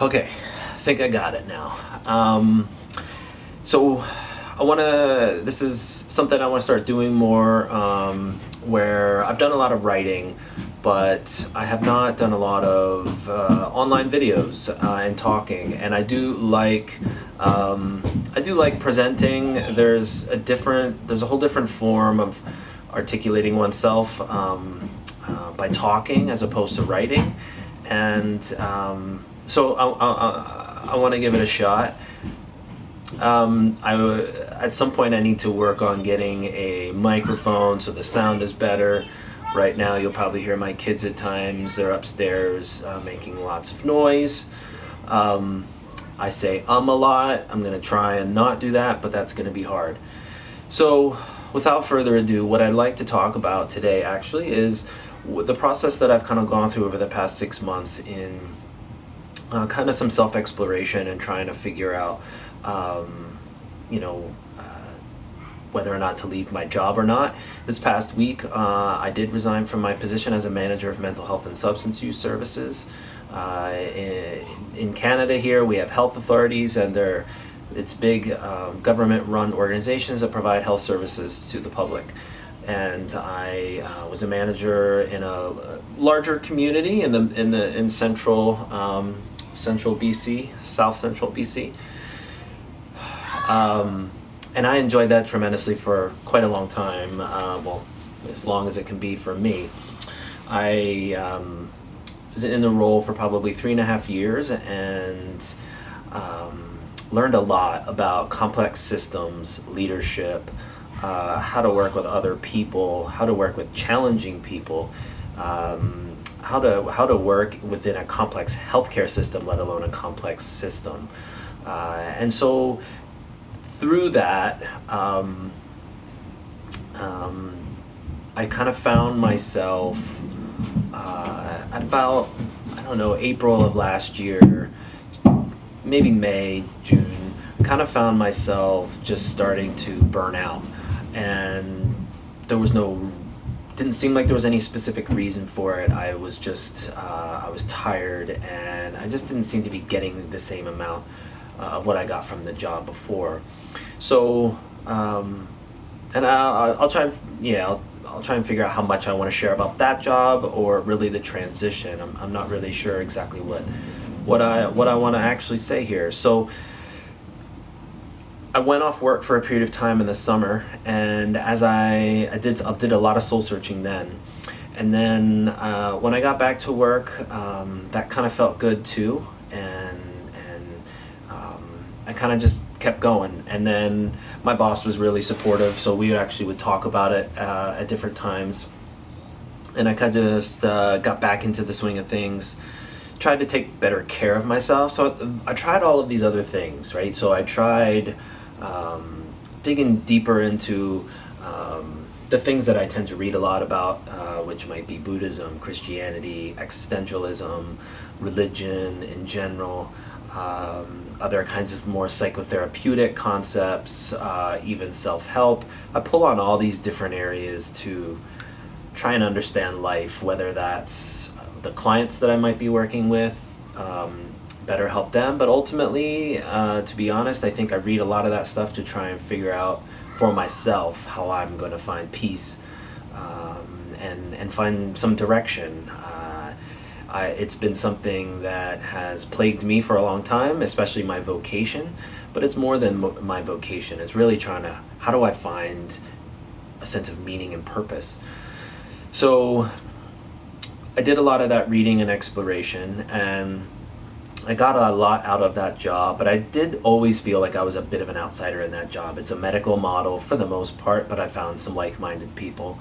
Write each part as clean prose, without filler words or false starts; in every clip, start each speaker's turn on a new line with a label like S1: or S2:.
S1: Okay, I think I got it now. So this is something I want to start doing more, where I've done a lot of writing, but I have not done a lot of online videos and talking. And I do like presenting. There's a whole different form of articulating oneself by talking as opposed to writing. And so I want to give it a shot. At some point I need to work on getting a microphone so the sound is better. Right now you'll probably hear my kids at times. They're upstairs making lots of noise. I say a lot. I'm going to try and not do that, but that's going to be hard. So without further ado, what I'd like to talk about today actually is the process that I've kind of gone through over the past 6 months in kind of some self-exploration and trying to figure out whether or not to leave my job or not. This past week, I did resign from my position as a manager of mental health and substance use services. In Canada here, we have health authorities, and it's big government-run organizations that provide health services to the public. And I was a manager in a larger community in central BC, South Central BC. And I enjoyed that tremendously for quite a long time, as long as it can be for me. I was in the role for probably 3.5 years and learned a lot about complex systems, leadership, how to work with other people, how to work with challenging people, how to work within a complex healthcare system, let alone a complex system. And so through that, I kind of found myself at about, April of last year, maybe May, June, kind of found myself just starting to burn out. And didn't seem like there was any specific reason for it. I was tired, and I just didn't seem to be getting the same amount of what I got from the job before. So, and I'll try and figure out how much I want to share about that job or really the transition. I'm not really sure exactly what I want to actually say here. So I went off work for a period of time in the summer, and as I did a lot of soul searching then. And then when I got back to work, that kind of felt good too, and I kind of just kept going. And then my boss was really supportive, so we actually would talk about it at different times. And I kind of just got back into the swing of things, tried to take better care of myself. So I tried all of these other things, right? So I tried digging deeper into the things that I tend to read a lot about, which might be Buddhism, Christianity, existentialism, religion in general, other kinds of more psychotherapeutic concepts, even self-help. I pull on all these different areas to try and understand life, whether that's the clients that I might be working with, better help them. But ultimately, to be honest, I think I read a lot of that stuff to try and figure out for myself how I'm going to find peace and find some direction. It's been something that has plagued me for a long time, especially my vocation, but it's more than my vocation. It's really how do I find a sense of meaning and purpose? So I did a lot of that reading and exploration, and I got a lot out of that job, but I did always feel like I was a bit of an outsider in that job. It's a medical model for the most part, but I found some like-minded people.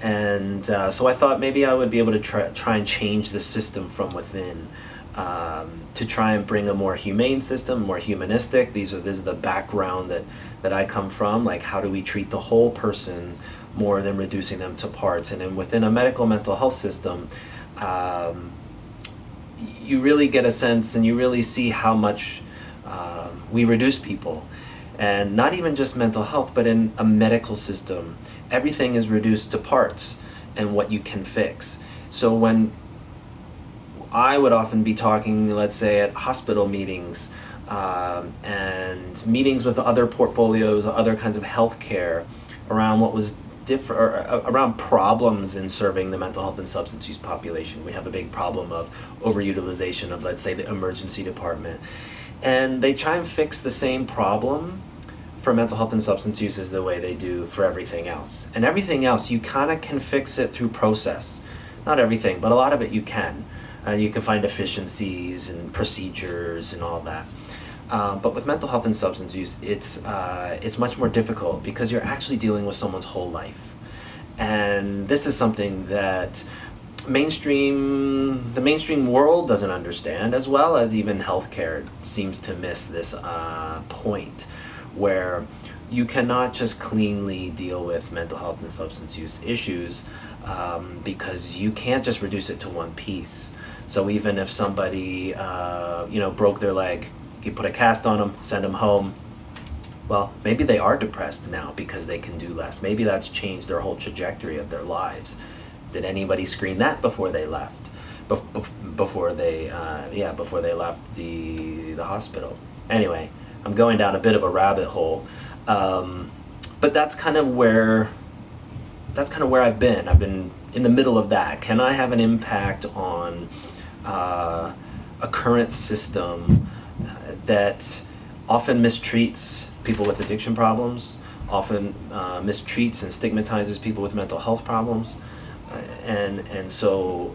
S1: And so I thought maybe I would be able to try and change the system from within, to try and bring a more humane system, more humanistic. This is the background that I come from. Like, how do we treat the whole person more than reducing them to parts? And then within a medical mental health system, you really get a sense and you really see how much we reduce people. And not even just mental health, but in a medical system, everything is reduced to parts and what you can fix. So when I would often be talking, let's say, at hospital meetings and meetings with other portfolios, other kinds of healthcare around what was different, or around problems in serving the mental health and substance use population. We have a big problem of overutilization of, let's say, the emergency department. And they try and fix the same problem for mental health and substance use as the way they do for everything else. And everything else, you kind of can fix it through process. Not everything, but a lot of it you can. You can find efficiencies and procedures and all that. But with mental health and substance use, it's much more difficult because you're actually dealing with someone's whole life. And this is something that the mainstream world doesn't understand, as well as even healthcare seems to miss this point, where you cannot just cleanly deal with mental health and substance use issues because you can't just reduce it to one piece. So even if somebody broke their leg, you put a cast on them, send them home. Well, maybe they are depressed now because they can do less. Maybe that's changed their whole trajectory of their lives. Did anybody screen that before they left? Before they left the hospital? Anyway, I'm going down a bit of a rabbit hole, but that's kind of where I've been. I've been in the middle of that. Can I have an impact on a current system that often mistreats people with addiction problems, often mistreats and stigmatizes people with mental health problems, and so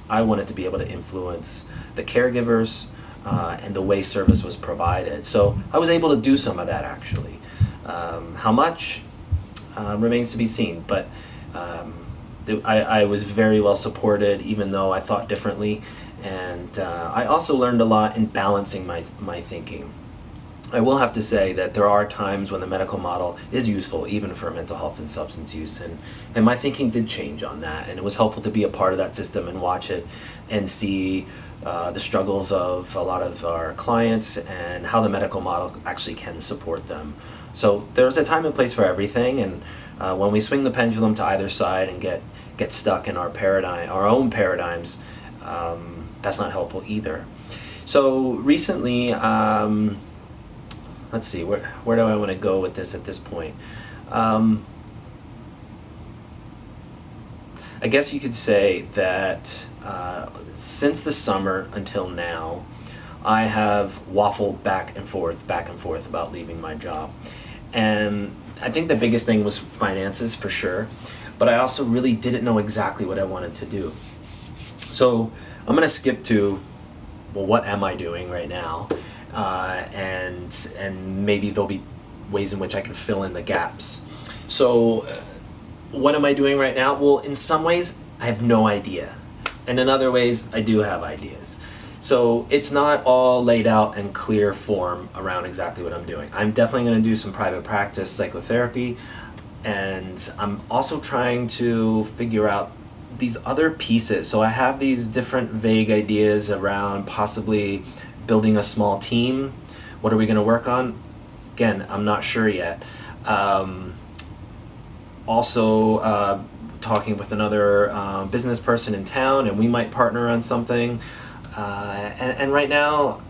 S1: I wanted to be able to influence the caregivers and the way service was provided. So I was able to do some of that, actually. How much remains to be seen, but I was very well supported, even though I thought differently. And I also learned a lot in balancing my thinking. I will have to say that there are times when the medical model is useful, even for mental health and substance use, and my thinking did change on that, and it was helpful to be a part of that system and watch it and see the struggles of a lot of our clients and how the medical model actually can support them. So there's a time and place for everything, and when we swing the pendulum to either side and get stuck in our own paradigms, that's not helpful either. So recently, let's see, where do I want to go with this at this point? I guess you could say that since the summer until now, I have waffled back and forth about leaving my job. And I think the biggest thing was finances, for sure, but I also really didn't know exactly what I wanted to do. So I'm going to skip to, well, what am I doing right now? And maybe there'll be ways in which I can fill in the gaps. So what am I doing right now? Well, in some ways, I have no idea. And in other ways, I do have ideas. So it's not all laid out in clear form around exactly what I'm doing. I'm definitely going to do some private practice psychotherapy, and I'm also trying to figure out these other pieces. So I have these different vague ideas around possibly building a small team. What are we going to work on? Again, I'm not sure yet. Also talking with another business person in town, and we might partner on something. And right now,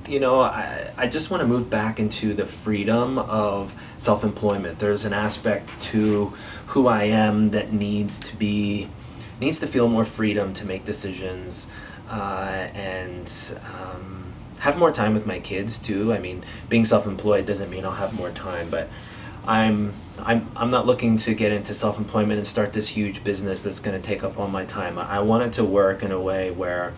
S1: I just want to move back into the freedom of self-employment. There's an aspect to who I am that needs to feel more freedom to make decisions, and have more time with my kids too. I mean, being self-employed doesn't mean I'll have more time, but I'm not looking to get into self-employment and start this huge business that's going to take up all my time. I want it to work in a way where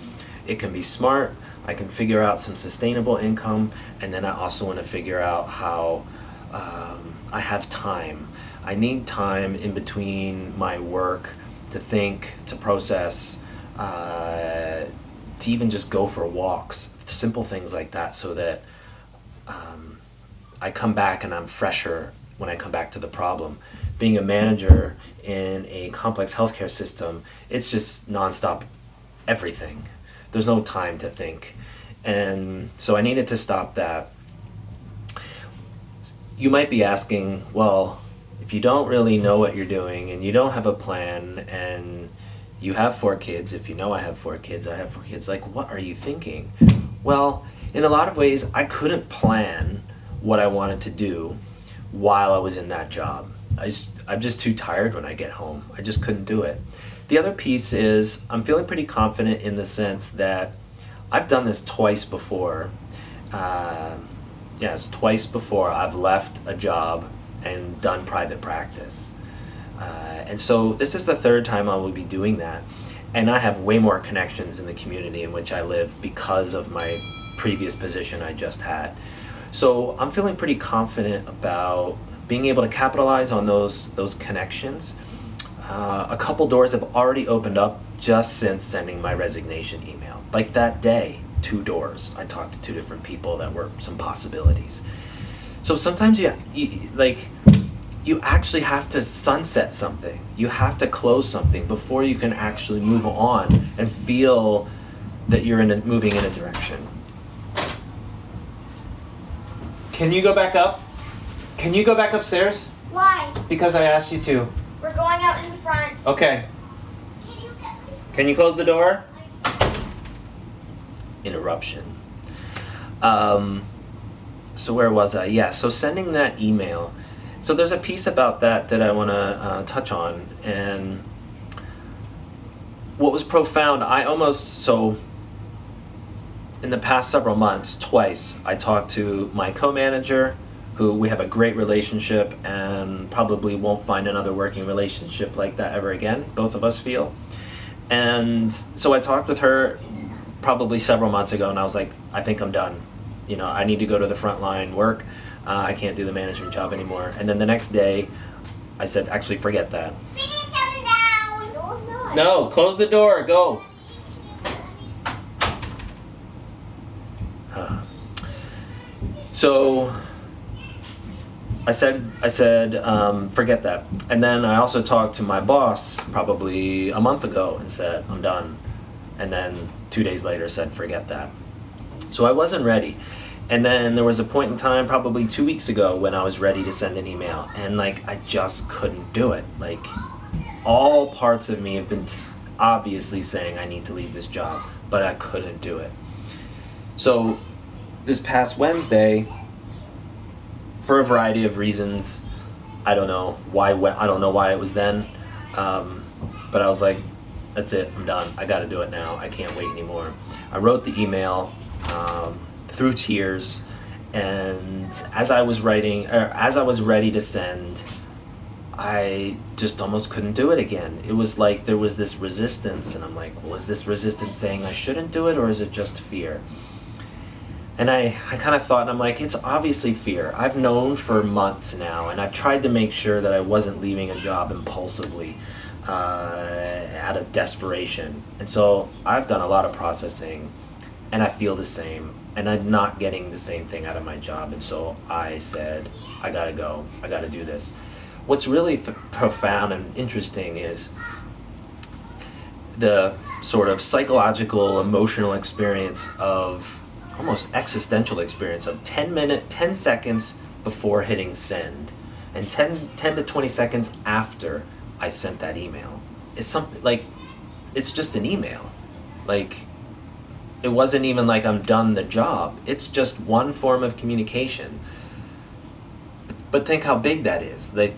S1: it can be smart, I can figure out some sustainable income, and then I also want to figure out how I have time. I need time in between my work to think, to process, to even just go for walks, simple things like that, so that I come back and I'm fresher when I come back to the problem. Being a manager in a complex healthcare system, it's just nonstop everything. There's no time to think. And so I needed to stop that. You might be asking, well, if you don't really know what you're doing and you don't have a plan and You have 4 kids. If you know I have 4 kids, I have 4 kids. Like, what are you thinking? Well, in a lot of ways, I couldn't plan what I wanted to do while I was in that job. I'm just too tired when I get home. I just couldn't do it. The other piece is I'm feeling pretty confident in the sense that I've done this twice before. Yes, twice before I've left a job and done private practice. And so this is the third time I will be doing that. And I have way more connections in the community in which I live because of my previous position I just had. So I'm feeling pretty confident about being able to capitalize on those connections. A couple doors have already opened up just since sending my resignation email. Like that day, 2 doors. I talked to 2 different people that were some possibilities. So sometimes you actually have to sunset something. You have to close something before you can actually move on and feel that you're moving in a direction. Can you go back up? Can you go back upstairs?
S2: Why?
S1: Because I asked you to.
S2: We're going out in the front.
S1: Okay. Can you close the door? Interruption. So where was I? Yeah, so sending that email. So there's a piece about that I want to touch on. And what was profound, in the past several months, twice, I talked to my co-manager, who we have a great relationship and probably won't find another working relationship like that ever again, both of us feel. And so I talked with her probably several months ago, and I was like, I think I'm done. I need to go to the front line work. I can't do the management job anymore. And then the next day, I said, actually, forget that.
S2: Finish them down. No, I'm not.
S1: No, close the door, go. So I said, forget that. And then I also talked to my boss probably a month ago and said, I'm done. And then 2 days later said, forget that. So I wasn't ready. And then there was a point in time, probably 2 weeks ago, when I was ready to send an email. And I just couldn't do it. All parts of me have been obviously saying I need to leave this job, but I couldn't do it. So this past Wednesday, for a variety of reasons, I don't know why it was then, but I was like, that's it, I'm done. I got to do it now. I can't wait anymore. I wrote the email through tears, and as I was ready to send, I just almost couldn't do it again. It was like there was this resistance, and I'm like, well, is this resistance saying I shouldn't do it, or is it just fear? And I kind of thought, and I'm like, it's obviously fear. I've known for months now, and I've tried to make sure that I wasn't leaving a job impulsively out of desperation. And so I've done a lot of processing, and I feel the same, and I'm not getting the same thing out of my job. And so I said, I gotta go. I gotta do this. What's really profound and interesting is the sort of psychological, emotional experience of almost existential experience of 10 seconds before hitting send and 10 to 20 seconds after I sent that email. It's something it's just an email. It wasn't even like I'm done the job. It's just one form of communication. But think how big that is. The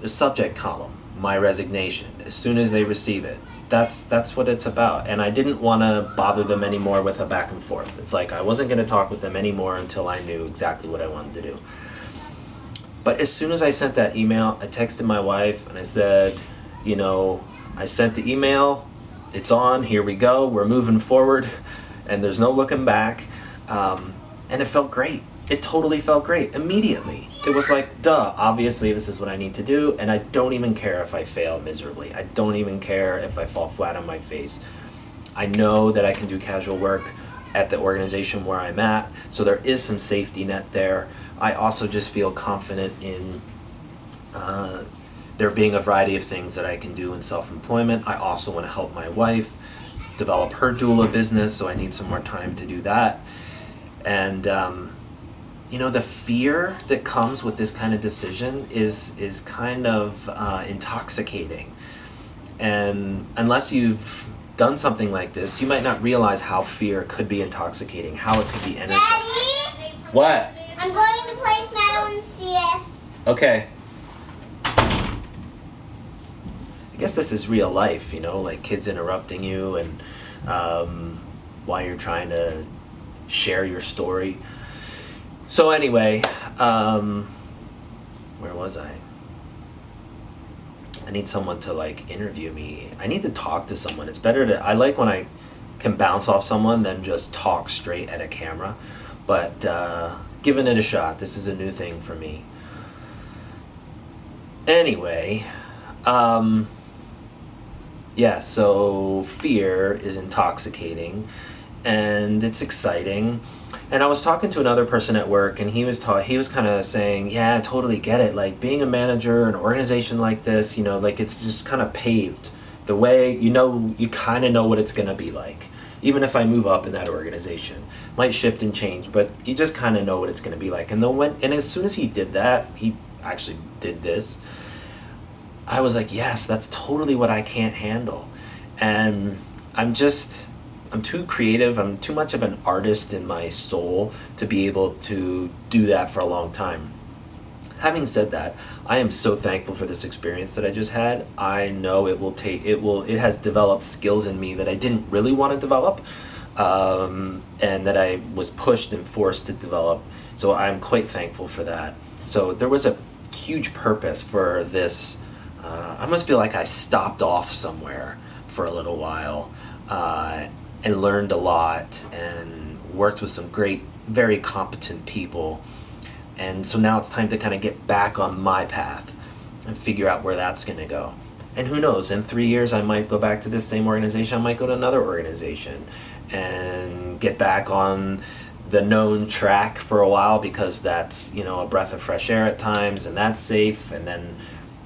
S1: subject column, my resignation, as soon as they receive it. That's what it's about. And I didn't want to bother them anymore with a back and forth. It's like I wasn't going to talk with them anymore until I knew exactly what I wanted to do. But as soon as I sent that email, I texted my wife and I said, I sent the email, it's on, here we go, we're moving forward, and there's no looking back. And it felt great. It totally felt great immediately. It was like, duh, obviously this is what I need to do, and I don't even care if I fail miserably. I don't even care if I fall flat on my face. I know that I can do casual work at the organization where I'm at, so there is some safety net there. I also just feel confident in there being a variety of things that I can do in self-employment. I also want to help my wife develop her doula business, so I need some more time to do that. And the fear that comes with this kind of decision is kind of intoxicating. And unless you've done something like this, you might not realize how fear could be intoxicating, how it could be energizing.
S2: Daddy,
S1: What?
S2: I'm going to place Madeline CS.
S1: Okay. I guess this is real life, you know, like kids interrupting you and while you're trying to share your story. So anyway, where was I? I need someone to like interview me. I need to talk to someone. It's better to, I like when I can bounce off someone than just talk straight at a camera. But giving it a shot. This is a new thing for me. Anyway, yeah, so fear is intoxicating and it's exciting. And I was talking to another person at work, and he was kind of saying, yeah, I totally get it. Like being a manager in an organization like this, you know, like it's just kind of paved the way, you know, you kind of know what it's going to be like. Even if I move up in that organization, might shift and change, but you just kind of know what it's going to be like. And as soon as he did that, he actually did this. I was like, yes, that's totally what I can't handle. And I'm too creative. I'm too much of an artist in my soul to be able to do that for a long time. Having said that, I am so thankful for this experience that I just had. I know it has developed skills in me that I didn't really want to develop, and that I was pushed and forced to develop. So I'm quite thankful for that. So there was a huge purpose for this. I almost feel like I stopped off somewhere for a little while, and learned a lot and worked with some great, very competent people. And so now it's time to kind of get back on my path and figure out where that's going to go. And who knows, in 3 years I might go back to this same organization, I might go to another organization and get back on the known track for a while, because that's, you know, a breath of fresh air at times and that's safe, and then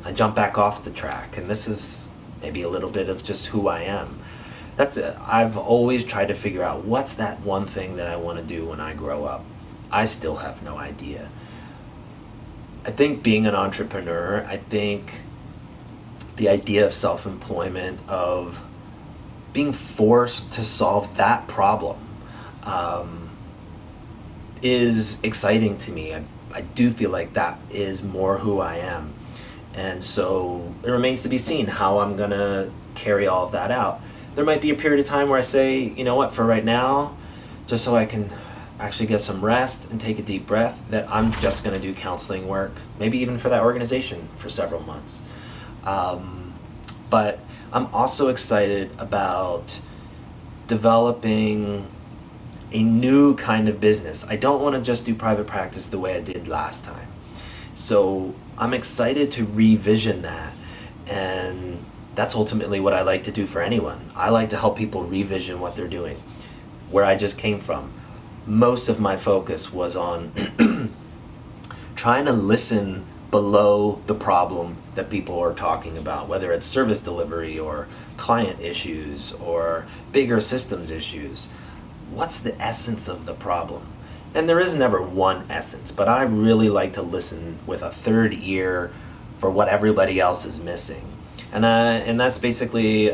S1: I jump back off the track, and this is maybe a little bit of just who I am. That's it. I've always tried to figure out what's that one thing that I want to do when I grow up. I still have no idea. I think being an entrepreneur, I think the idea of self-employment, of being forced to solve that problem, is exciting to me. I do feel like that is more who I am. And so it remains to be seen how I'm going to carry all of that out. There might be a period of time where I say, you know what, for right now, just so I can actually get some rest and take a deep breath, that I'm just going to do counseling work, maybe even for that organization for several months. But I'm also excited about developing a new kind of business. I don't want to just do private practice the way I did last time. So I'm excited to revision that, and that's ultimately what I like to do for anyone. I like to help people revision what they're doing. Where I just came from, most of my focus was on trying to listen below the problem that people are talking about, whether it's service delivery or client issues or bigger systems issues. What's the essence of the problem? And there is never one essence, but I really like to listen with a third ear for what everybody else is missing. And that's basically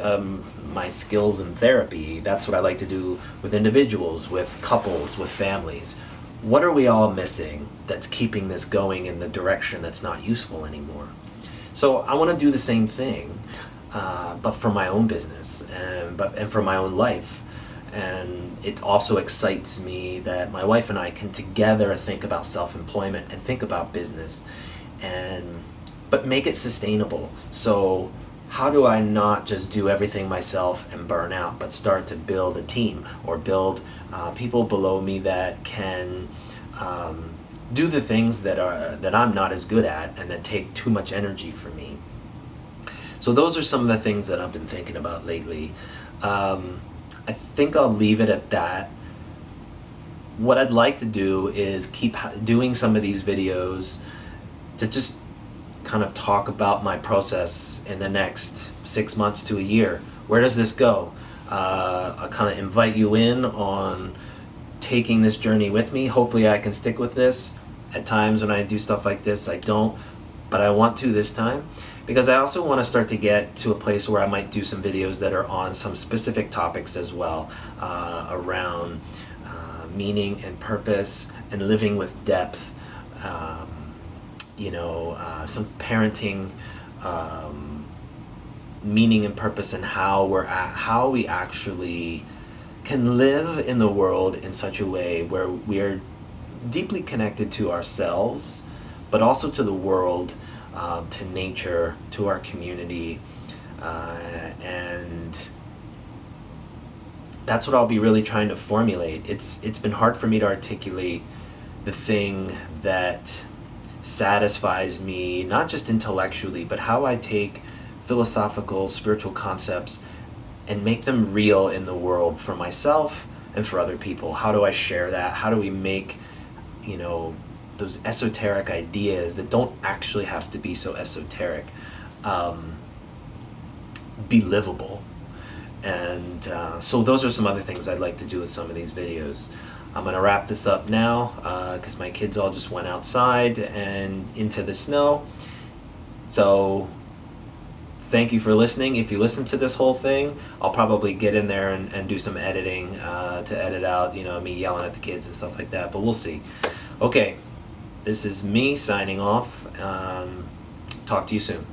S1: my skills in therapy. That's what I like to do with individuals, with couples, with families. What are we all missing that's keeping this going in the direction that's not useful anymore? So I want to do the same thing, but for my own business and for my own life. And it also excites me that my wife and I can together think about self-employment and think about business, but make it sustainable. So how do I not just do everything myself and burn out, but start to build a team or build people below me that can do the things that I'm not as good at and that take too much energy for me. So those are some of the things that I've been thinking about lately. I think I'll leave it at that. What I'd like to do is keep doing some of these videos to just kind of talk about my process in the next 6 months to a year. Where does this go? I'll kind of invite you in on taking this journey with me. Hopefully I can stick with this. At times when I do stuff like this, I don't, but I want to this time. because I also want to start to get to a place where I might do some videos that are on some specific topics as well, around meaning and purpose and living with depth. Some parenting, meaning and purpose, and how we actually can live in the world in such a way where we are deeply connected to ourselves, but also to the world, to nature, to our community, and that's what I'll be really trying to formulate. It's been hard for me to articulate the thing that satisfies me, not just intellectually, but how I take philosophical, spiritual concepts and make them real in the world for myself and for other people. How do I share that? How do we make, those esoteric ideas that don't actually have to be so esoteric, be livable? And so those are some other things I'd like to do with some of these videos. I'm going to wrap this up now because my kids all just went outside and into the snow. So thank you for listening. If you listen to this whole thing, I'll probably get in there and do some editing to edit out, me yelling at the kids and stuff like that. But we'll see. Okay, this is me signing off. Talk to you soon.